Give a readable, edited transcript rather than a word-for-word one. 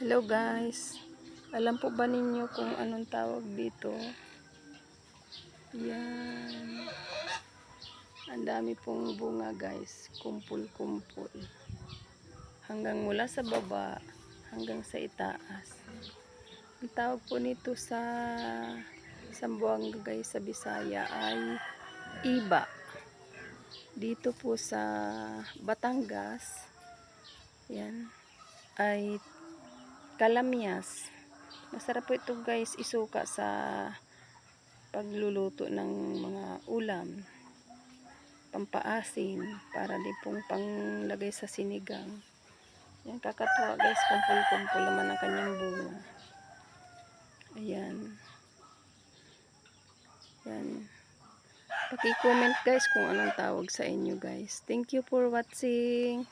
Hello guys, alam po ba ninyo kung anong tawag dito? Yan, ang dami pong bunga guys, kumpul-kumpul. Hanggang mula sa baba, hanggang sa itaas. Ang tawag po nito sa Zamboanga guys, sa Bisaya ay iba. Dito po sa Batangas, yan, ay kalamyas. Masarap po ito guys isuka sa pagluluto ng mga ulam, pampaasim, para din pong panglagay sa sinigang. Yan, kakatuwa guys, kumpul-kumpul naman ang kanyang bunga. Ayan. Yan. Paki-comment guys kung anong tawag sa inyo guys. Thank you for watching.